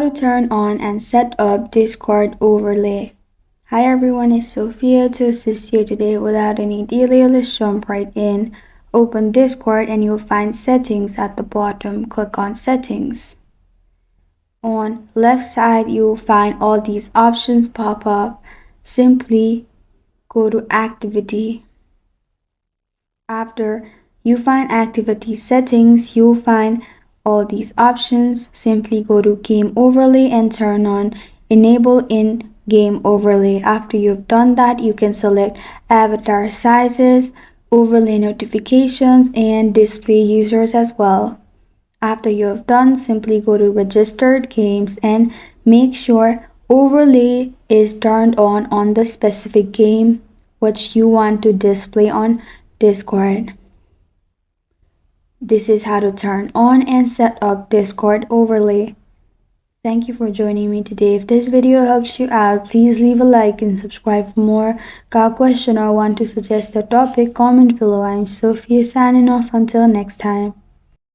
How to turn on and set up Discord overlay. Hi everyone, it's Sophia to assist you today. Without any delay, let's jump right in. Open Discord and you'll find settings at the bottom. Click on settings. On left side, you'll find all these options pop up. Simply go to activity. After you find activity settings, you'll find all these options. Simply go to game overlay and turn on enable in game overlay. After you've done that, you can select avatar sizes, overlay notifications, and display users as well. After you have done, simply go to registered games and make sure overlay is turned on the specific game which you want to display on Discord. This is how to turn on and set up Discord overlay. Thank you for joining me today. If this video helps you out, please leave a like and subscribe for more. Got a question or want to suggest a topic, comment below. I'm Sophia signing off until next time.